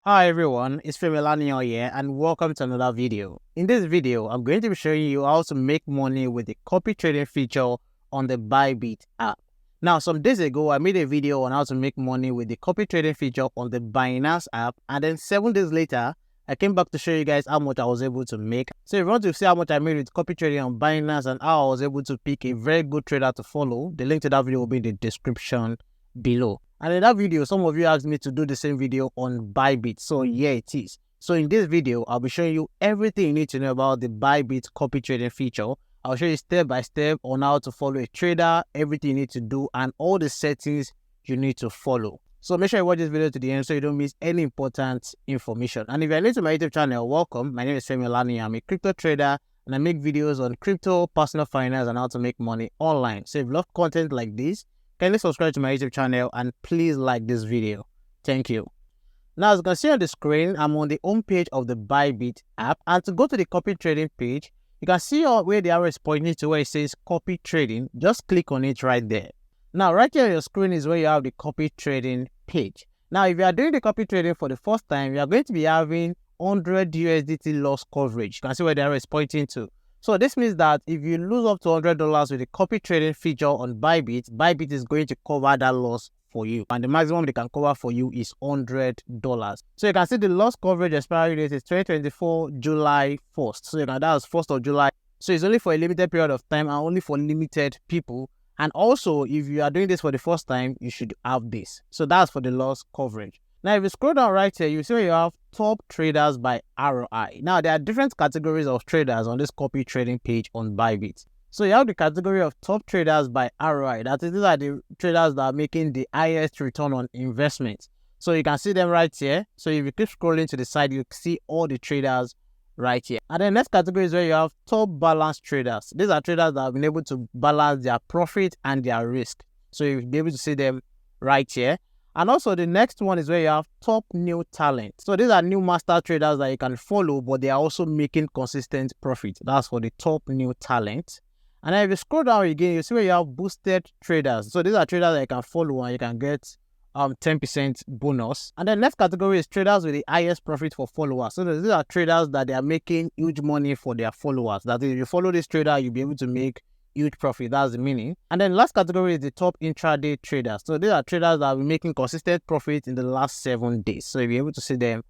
Hi everyone, it's Femelani here and welcome to another video. In this video, I'm going to be showing you how to make money with the copy trading feature on the ByBit app. Now, some days ago, I made a video on how to make money with the copy trading feature on the Binance app, and then 7 days later, I came back to show you guys how much I was able to make. So if you want to see how much I made with copy trading on Binance and how I was able to pick a very good trader to follow, the link to that video will be in the description below. And in that video, some of you asked me to do the same video on ByBit. So yeah, it is. So in this video, I'll be showing you everything you need to know about the ByBit copy trading feature. I'll show you step by step on how to follow a trader, everything you need to do, and all the settings you need to follow. So make sure you watch this video to the end so you don't miss any important information. And if you're new to my YouTube channel, welcome. My name is Femelani. I'm a crypto trader and I make videos on crypto, personal finance, and how to make money online. So if you love content like this, kindly subscribe to my YouTube channel and please like this video. Thank you. Now, as you can see on the screen, I'm on the home page of the ByBit app, and to go to the copy trading page, you can see where the arrow is pointing to where it says copy trading. Just click on it right there. Now, right here on your screen is where you have the copy trading page. Now, if you are doing the copy trading for the first time, you are going to be having 100 USDT loss coverage. You can see where the arrow is pointing to. So this means that if you lose up to $100 with the copy trading feature on ByBit, ByBit is going to cover that loss for you. And the maximum they can cover for you is $100. So you can see the loss coverage expiry date is 2024 July 1st. So that was 1st of July. So it's only for a limited period of time and only for limited people. And also, if you are doing this for the first time, you should have this. So that's for the loss coverage. Now, if you scroll down right here, you see where you have top traders by ROI. Now, there are different categories of traders on this copy trading page on ByBit. So you have the category of top traders by ROI. That is, these are the traders that are making the highest return on investment. So you can see them right here. So if you keep scrolling to the side, you see all the traders right here. And then next category is where you have top balance traders. These are traders that have been able to balance their profit and their risk. So you'll be able to see them right here. And also the next one is where you have top new talent. So these are new master traders that you can follow, but they are also making consistent profit. That's for the top new talent. And then if you scroll down again, you see where you have boosted traders. So these are traders that you can follow and you can get 10% bonus. And then next category is traders with the highest profit for followers. So these are traders that they are making huge money for their followers. That is, if you follow this trader, you'll be able to make huge profit. That's the meaning. And then last category is the top intraday traders. So these are traders that have been making consistent profit in the last 7 days. So you'll be able to see them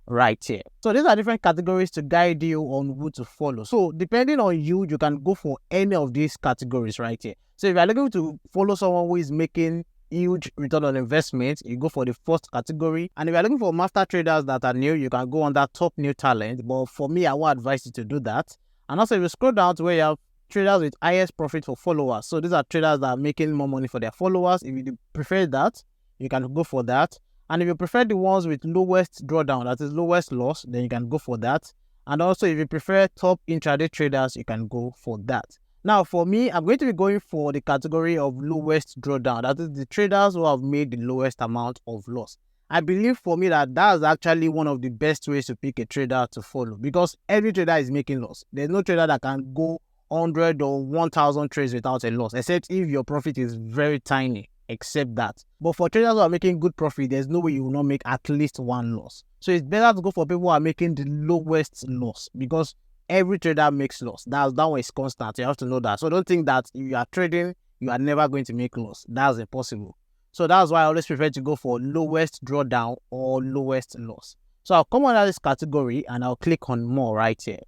right here. So these are different categories to guide you on who to follow. So depending on you, you can go for any of these categories right here. So if you're looking to follow someone who is making huge return on investment, you go for the first category. And if you're looking for master traders that are new, you can go on that top new talent. But for me, I won't advise you to do that. And also if you scroll down to where you have traders with highest profit for followers. So these are traders that are making more money for their followers. If you prefer that, you can go for that. And if you prefer the ones with lowest drawdown, that is lowest loss, then you can go for that. And also if you prefer top intraday traders, you can go for that. Now for me, I'm going to be going for the category of lowest drawdown. That is the traders who have made the lowest amount of loss. I believe for me that is actually one of the best ways to pick a trader to follow, because every trader is making loss. There's no trader that can go 100 or 1000 trades without a loss, except if your profit is very tiny, except that. But for traders who are making good profit, there's no way you will not make at least one loss. So it's better to go for people who are making the lowest loss, because every trader makes loss. That one is constant. You have to know that. So don't think that if you are trading, you are never going to make loss. That's impossible. So that's why I always prefer to go for lowest drawdown or lowest loss. So I'll come under this category and I'll click on more right here.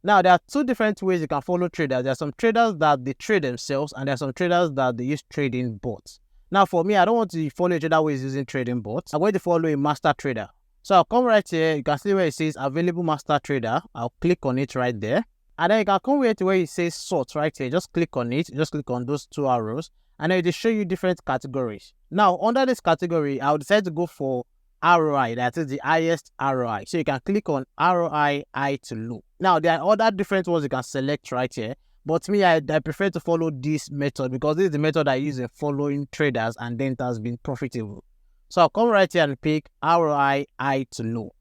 Now, there are two different ways you can follow traders. There are some traders that they trade themselves, and there are some traders that they use trading bots. Now, for me, I don't want to follow a trader who is using trading bots. I'm going to follow a master trader. So I'll come right here. You can see where it says available master trader. I'll click on it right there. And then you can come here to where it says sort right here. Just click on it. Just click on those two arrows. And then it will show you different categories. Now, under this category, I'll decide to go for ROI, that is the highest ROI. So you can click on ROI high to low. Now, there are other different ones you can select right here. But me, I prefer to follow this method because this is the method I use in following traders, and then it has been profitable. So I'll come right here and pick ROI high to low.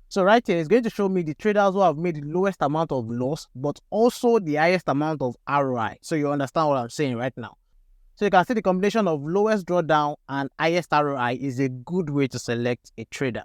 So right here, it's going to show me the traders who have made the lowest amount of loss, but also the highest amount of ROI. So you understand what I'm saying right now. So you can see the combination of lowest drawdown and highest ROI is a good way to select a trader.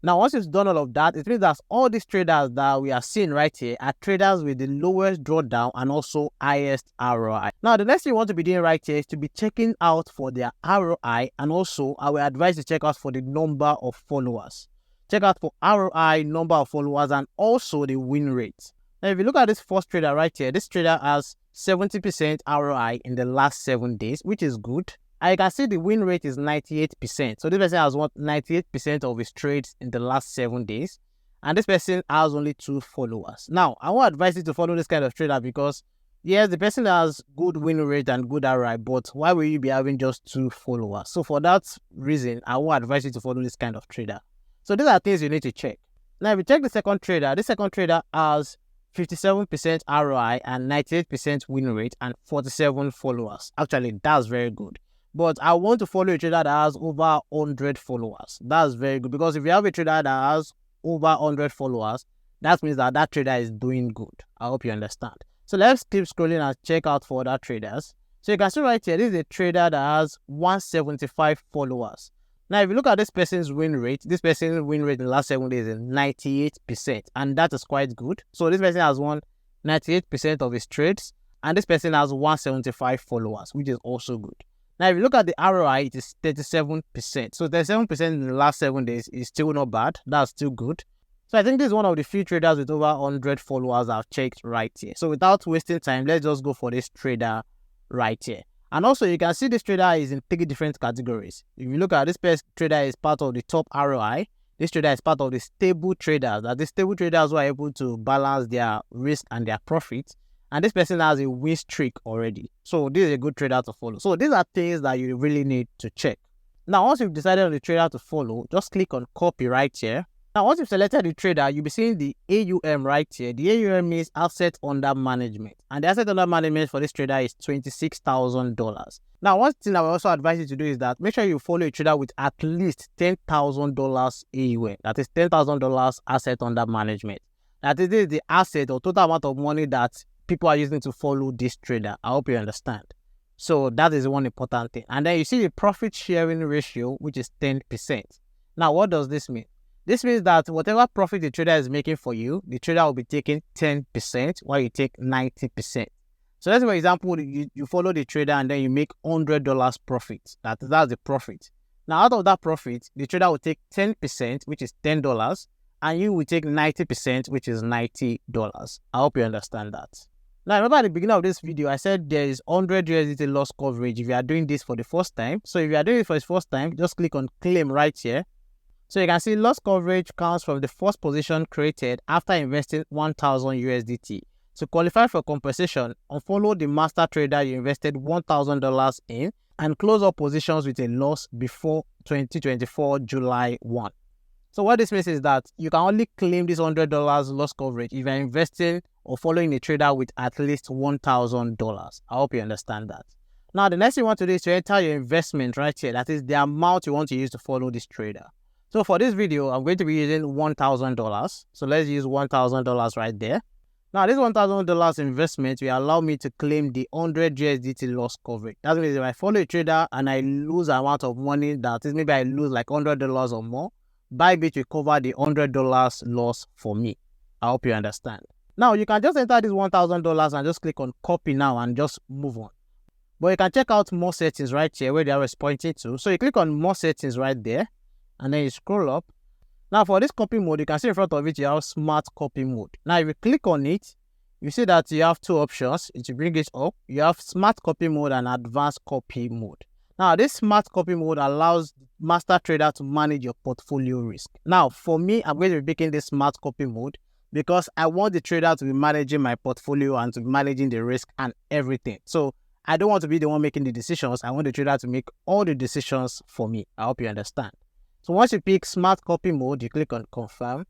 Now, once you've done all of that, it means that all these traders that we are seeing right here are traders with the lowest drawdown and also highest ROI. Now, the next thing you want to be doing right here is to be checking out for their ROI, and also I will advise you to check out for the number of followers. Check out for ROI, number of followers, and also the win rate. Now, if you look at this first trader right here, this trader has 70% ROI in the last 7 days, which is good. I can see the win rate is 98%. So this person has won 98% of his trades in the last 7 days. And this person has only 2 followers. Now, I won't advise you to follow this kind of trader because, yes, the person has good win rate and good ROI, but why will you be having just 2 followers? So for that reason, I won't advise you to follow this kind of trader. So these are things you need to check. Now, if you check the second trader, this second trader has 57% ROI and 98% win rate and 47 followers. Actually, that's very good. But I want to follow a trader that has over 100 followers. That's very good, because if you have a trader that has over 100 followers, that means that that trader is doing good. I hope you understand. So let's keep scrolling and check out for other traders. So you can see right here, this is a trader that has 175 followers. Now, if you look at this person's win rate, this person's win rate in the last 7 days is 98%, and that is quite good. So this person has won 98% of his trades, and this person has 175 followers, which is also good. Now, if you look at the ROI, it is 37%. So 37% in the last 7 days is still not bad. That's still good. So I think this is one of the few traders with over 100 followers I've checked right here. So without wasting time, let's just go for this trader right here. And also, you can see this trader is in 3 different categories. If you look at this trader is part of the top ROI. This trader is part of the stable traders. That the stable traders who are able to balance their risk and their profits. And this person has a win streak already. So this is a good trader to follow. So these are things that you really need to check. Now, once you've decided on the trader to follow, just click on copy right here. Now, once you've selected the trader, you'll be seeing the AUM right here. The AUM means asset under management. And the asset under management for this trader is $26,000. Now, one thing I will also advise you to do is that make sure you follow a trader with at least $10,000 AUM. That is $10,000 asset under management. That is the asset or total amount of money that people are using to follow this trader. I hope you understand. So that is one important thing. And then you see the profit sharing ratio, which is 10%. Now, what does this mean? This means that whatever profit the trader is making for you, the trader will be taking 10% while you take 90%. So let's say, for example, you follow the trader and then you make $100 profit. That's the profit. Now, out of that profit, the trader will take 10%, which is $10, and you will take 90%, which is $90. I hope you understand that. Now, remember at the beginning of this video, I said there is 100 USDT loss coverage if you are doing this for the first time. So if you are doing it for the first time, just click on claim right here. So you can see loss coverage comes from the first position created after investing 1,000 USDT. To qualify for compensation, unfollow the master trader you invested $1,000 in and close all positions with a loss before 2024 July 1. So what this means is that you can only claim this $100 loss coverage if you're investing or following a trader with at least $1,000. I hope you understand that. Now, the next thing you want to do is to enter your investment right here. That is the amount you want to use to follow this trader. So for this video, I'm going to be using $1,000. So let's use $1,000 right there. Now, this $1,000 investment will allow me to claim the 100 USDT loss coverage. That means if I follow a trader and I lose an amount of money, that is maybe I lose like $100 or more, ByBit will cover the $100 loss for me. I hope you understand. Now, you can just enter this $1,000 and just click on copy now and just move on. But you can check out more settings right here where they are pointing to. So you click on more settings right there and then you scroll up. Now, for this copy mode, you can see in front of it, you have smart copy mode. Now, if you click on it, you see that you have 2 options. If you bring it up, you have smart copy mode and advanced copy mode. Now, this smart copy mode allows master trader to manage your portfolio risk. Now, for me, I'm going to be picking this smart copy mode because I want the trader to be managing my portfolio and to be managing the risk and everything. So I don't want to be the one making the decisions. I want the trader to make all the decisions for me. I hope you understand. So once you pick smart copy mode, you click on confirm.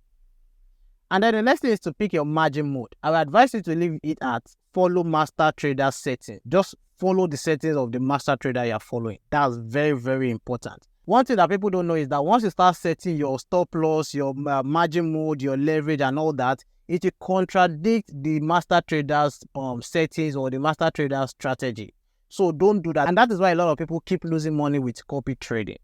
And then the next thing is to pick your margin mode. I would advise you to leave it at follow master trader setting. Just follow the settings of the master trader you are following. That's very, very important. One thing that people don't know is that once you start setting your stop loss, your margin mode, your leverage and all that, it will contradict the master trader's settings or the master trader's strategy. So don't do that. And that is why a lot of people keep losing money with copy trading.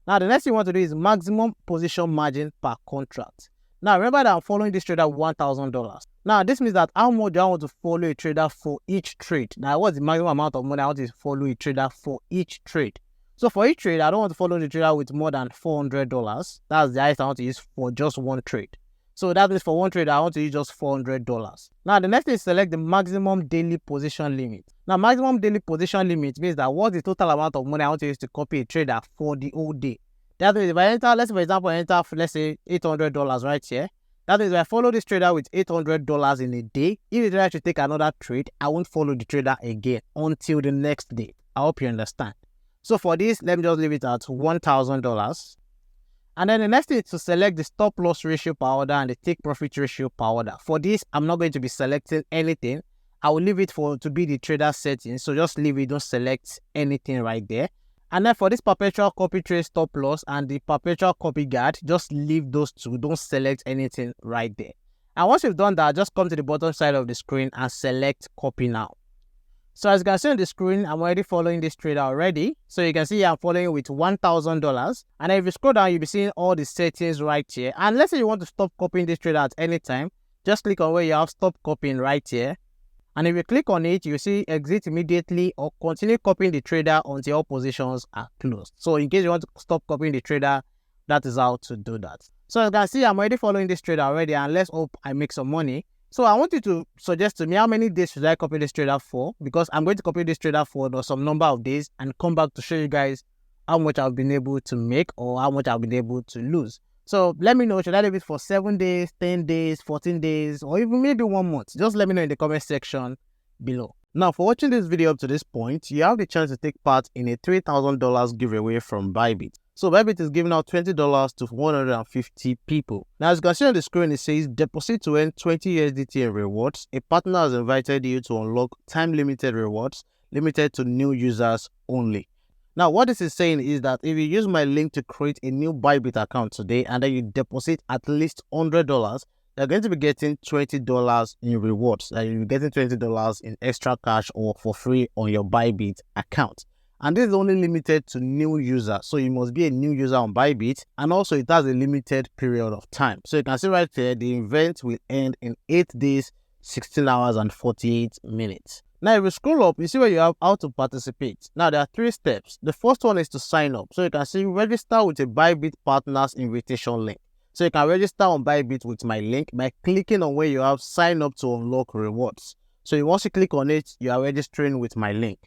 Now, the next thing you want to do is maximum position margin per contract. Now, remember that I'm following this trader $1,000. Now, this means that how much do I want to follow a trader for each trade? Now, what's the maximum amount of money I want to follow a trader for each trade? So, for each trade, I don't want to follow the trader with more than $400. That's the highest I want to use for just one trade. So, that means for one trade, I want to use just $400. Now, the next thing is select the maximum daily position limit. Now, maximum daily position limit means that what's the total amount of money I want to use to copy a trader for the whole day. That means if I enter, let's say for example, let's say $800 right here. That means if I follow this trader with $800 in a day, if the trader should take another trade, I won't follow the trader again until the next day. I hope you understand. So for this, let me just leave it at $1,000. And then the next thing is to select the stop loss ratio per order and the take profit ratio per order. For this, I'm not going to be selecting anything. I will leave it to be the trader settings. So just leave it, don't select anything right there. And then for this perpetual copy trade stop loss and the perpetual copy guard, just leave those two. Don't select anything right there. And once you've done that, just come to the bottom side of the screen and select copy now. So as you can see on the screen, I'm already following this trader already. So you can see I'm following with $1,000. And if you scroll down, you'll be seeing all the settings right here. And let's say you want to stop copying this trader at any time, just click on where you have stop copying right here. And if you click on it, you see exit immediately or continue copying the trader until all positions are closed. So in case you want to stop copying the trader, that is how to do that. So as you can see, I'm already following this trader already, and let's hope I make some money. So I want you to suggest to me how many days should I copy this trader for, because I'm going to copy this trader for some number of days and come back to show you guys how much I've been able to make or how much I've been able to lose. So let me know, should I leave it for 7 days, 10 days, 14 days, or even maybe 1 month? Just let me know in the comment section below. Now, for watching this video up to this point, you have the chance to take part in a $3,000 giveaway from ByBit. So ByBit is giving out $20 to 150 people. Now, as you can see on the screen, it says deposit to earn 20 USDT in rewards. A partner has invited you to unlock time-limited rewards limited to new users only. Now, what this is saying is that if you use my link to create a new ByBit account today and then you deposit at least $100, you're going to be getting $20 in rewards. You'll be getting $20 in extra cash or for free on your ByBit account. And this is only limited to new users. So you must be a new user on ByBit, and also it has a limited period of time. So you can see right here, the event will end in 8 days, 16 hours and 48 minutes. Now, if you scroll up, you see where you have how to participate. Now, there are 3 steps. The first one is to sign up. So you can see register with a ByBit Partners invitation link. So you can register on ByBit with my link by clicking on where you have sign up to unlock rewards. So once you click on it, you are registering with my link.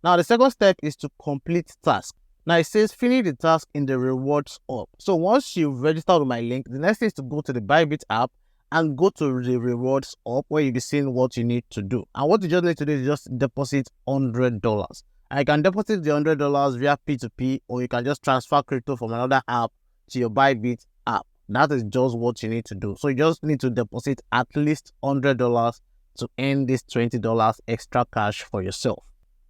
Now, the second step is to complete task. Now, it says finish the task in the rewards hub. So once you've registered with my link, the next thing is to go to the ByBit app and go to the rewards hub where you'll be seeing what you need to do. And what you just need to do is just deposit $100. And you can deposit the $100 via P2P, or you can just transfer crypto from another app to your ByBit app. That is just what you need to do. So you just need to deposit at least $100 to earn this $20 extra cash for yourself.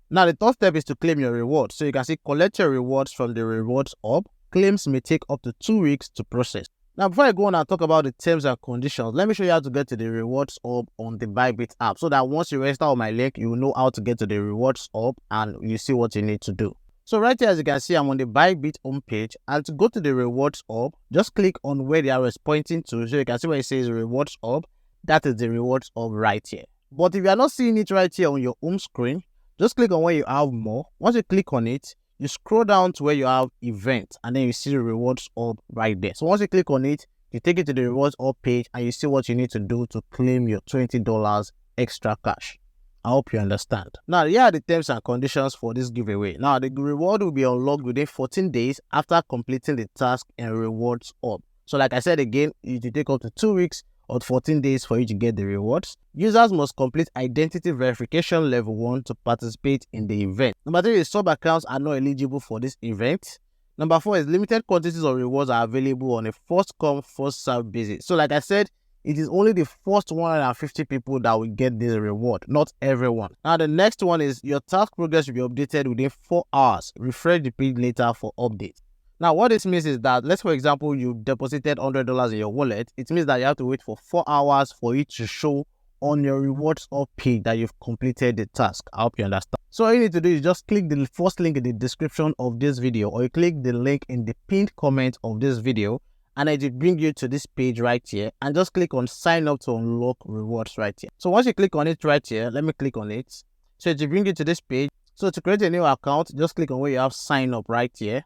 Now, the third step is to claim your rewards. So you can see collect your rewards from the rewards hub. Claims may take up to 2 weeks to process. Now, before I go on and talk about the terms and conditions, let me show you how to get to the rewards hub on the ByBit app, so that once you register on my link, you will know how to get to the rewards hub and you see what you need to do. So right here, as you can see, I'm on the ByBit homepage, and to go to the rewards hub, just click on where the arrow is pointing to. So you can see where it says rewards hub. That is the rewards hub right here. But if you are not seeing it right here on your home screen, just click on where you have more. Once you click on it, you scroll down to where you have event, and then you see the rewards hub right there. So once you click on it, you take it to the rewards hub page, and you see what you need to do to claim your $20 extra cash. I hope you understand. Now, here are the terms and conditions for this giveaway. Now, the reward will be unlocked within 14 days after completing the task in rewards hub. So like I said again, it will take up to 2 weeks or 14 days for you to get the rewards. Users must complete identity verification level 1 to participate in the event. Number 3 is sub accounts are not eligible for this event. Number 4 is limited quantities of rewards are available on a first come, first served basis. So like I said, it is only the first 150 people that will get this reward, not everyone. Now, the next one is your task progress will be updated within 4 hours. Refresh the page later for updates. Now, what this means is that, let's for example, you deposited $100 in your wallet. It means that you have to wait for 4 hours for it to show on your rewards up page that you've completed the task. I hope you understand. So all you need to do is just click the first link in the description of this video, or you click the link in the pinned comment of this video, and it will bring you to this page right here, and just click on sign up to unlock rewards right here. So once you click on it right here, let me click on it. So it will bring you to this page. So to create a new account, just click on where you have sign up right here.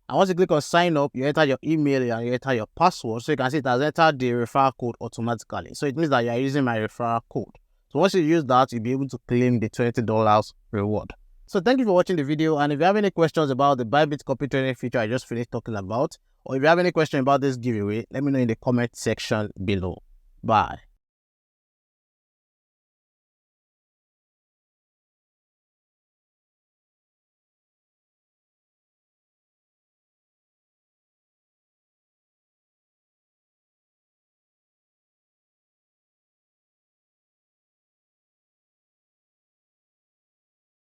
And once you click on sign up, you enter your email and you enter your password. So you can see it has entered the referral code automatically. So it means that you are using my referral code. So once you use that, you'll be able to claim the $20 reward. So thank you for watching the video. And if you have any questions about the ByBit copy trading feature I just finished talking about, or if you have any question about this giveaway, let me know in the comment section below. Bye.